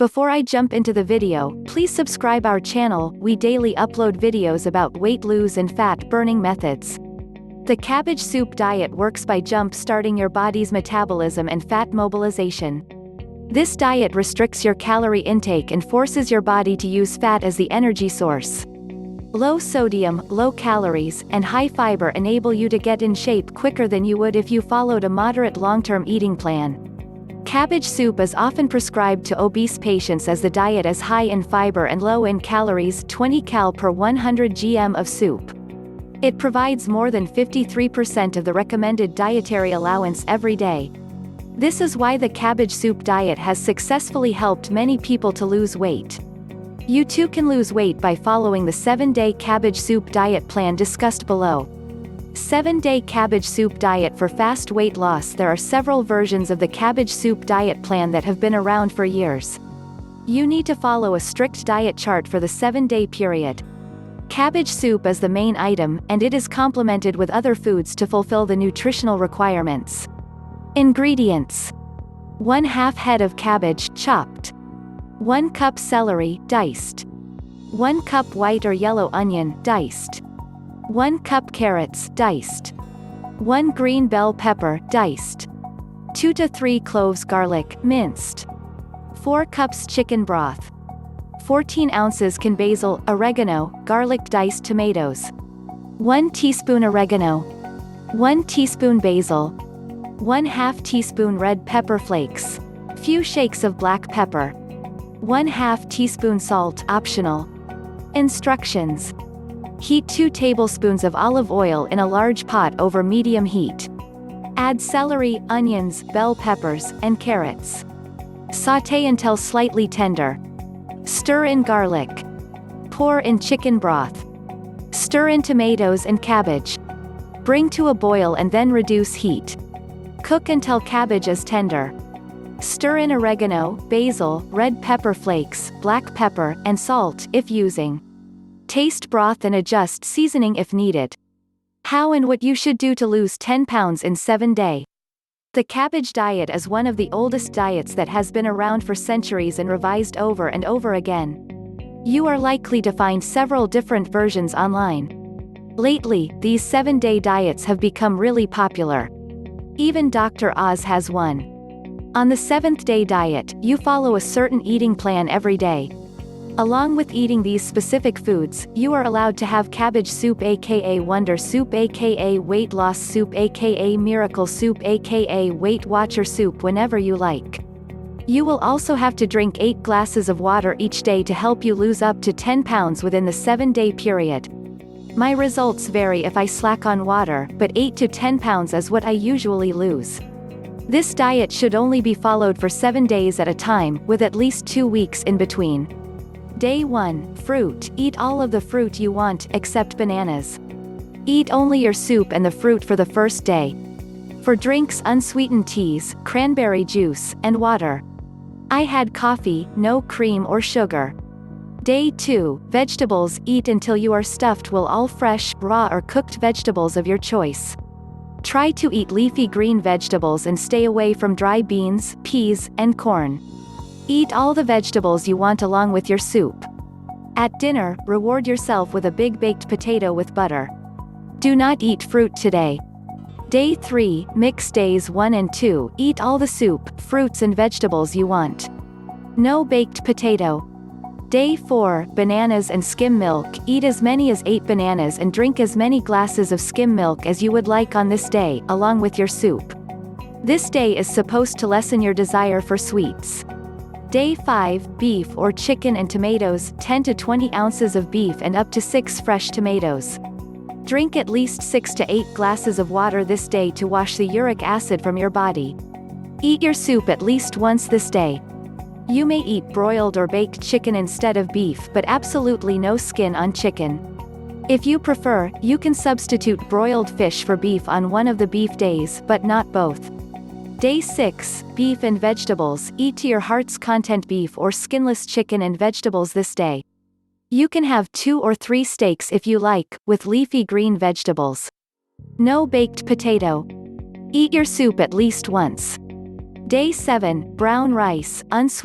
Before I jump into the video, please subscribe our channel. We daily upload videos about weight loss and fat burning methods. The Cabbage Soup Diet works by jump-starting your body's metabolism and fat mobilization. This diet restricts your calorie intake and forces your body to use fat as the energy source. Low sodium, low calories, and high fiber enable you to get in shape quicker than you would if you followed a moderate long-term eating plan. Cabbage soup is often prescribed to obese patients as the diet is high in fiber and low in calories, 20 cal per 100 gm of soup. It provides more than 53% of the recommended dietary allowance every day. This is why the Cabbage Soup Diet has successfully helped many people to lose weight. You too can lose weight by following the 7-day Cabbage Soup Diet plan discussed below. 7-day Cabbage Soup Diet for fast weight loss. There are several versions of the Cabbage Soup Diet plan that have been around for years. You need to follow a strict diet chart for the 7-day period. Cabbage soup is the main item, and it is complemented with other foods to fulfill the nutritional requirements. Ingredients: 1/2 head of cabbage, chopped. 1 cup celery, diced. 1 cup white or yellow onion, diced. 1 cup carrots, diced. 1 green bell pepper, diced. 2 to 3 cloves garlic, minced. 4 cups chicken broth. 14 ounces can basil, oregano, garlic, diced tomatoes. 1 teaspoon oregano. 1 teaspoon basil. 1/2 teaspoon red pepper flakes. Few shakes of black pepper. 1/2 teaspoon salt, optional. Instructions: heat 2 tablespoons of olive oil in a large pot over medium heat. Add celery, onions, bell peppers, and carrots. Sauté until slightly tender. Stir in garlic. Pour in chicken broth. Stir in tomatoes and cabbage. Bring to a boil and then reduce heat. Cook until cabbage is tender. Stir in oregano, basil, red pepper flakes, black pepper, and salt if using. Taste broth and adjust seasoning if needed. How and what you should do to lose 10 pounds in 7 days. The cabbage diet is one of the oldest diets that has been around for centuries and revised over and over again. You are likely to find several different versions online. Lately, these 7-day diets have become really popular. Even Dr. Oz has one. On the 7th-day diet, you follow a certain eating plan every day. Along with eating these specific foods, you are allowed to have cabbage soup aka Wonder Soup aka Weight Loss Soup aka Miracle Soup aka Weight Watcher Soup whenever you like. You will also have to drink 8 glasses of water each day to help you lose up to 10 pounds within the 7-day period. My results vary if I slack on water, but 8 to 10 pounds is what I usually lose. This diet should only be followed for 7 days at a time, with at least 2 weeks in between. Day 1, fruit. Eat all of the fruit you want, except bananas. Eat only your soup and the fruit for the first day. For drinks, unsweetened teas, cranberry juice, and water. I had coffee, no cream or sugar. Day 2, vegetables. Eat until you are stuffed with all fresh, raw or cooked vegetables of your choice. Try to eat leafy green vegetables and stay away from dry beans, peas, and corn. Eat all the vegetables you want along with your soup. At dinner, reward yourself with a big baked potato with butter. Do not eat fruit today. Day 3, mix. Days 1 and 2, eat all the soup, fruits and vegetables you want. No baked potato. Day 4, bananas and skim milk. Eat as many as 8 bananas and drink as many glasses of skim milk as you would like on this day, along with your soup. This day is supposed to lessen your desire for sweets. Day 5, beef or chicken and tomatoes. 10 to 20 ounces of beef and up to 6 fresh tomatoes. Drink at least 6 to 8 glasses of water this day to wash the uric acid from your body. Eat your soup at least once this day. You may eat broiled or baked chicken instead of beef, but absolutely no skin on chicken. If you prefer, you can substitute broiled fish for beef on one of the beef days, but not both. Day 6, beef and vegetables. Eat to your heart's content beef or skinless chicken and vegetables this day. You can have 2 or 3 steaks if you like, with leafy green vegetables. No baked potato. Eat your soup at least once. Day 7, brown rice, unsweetened.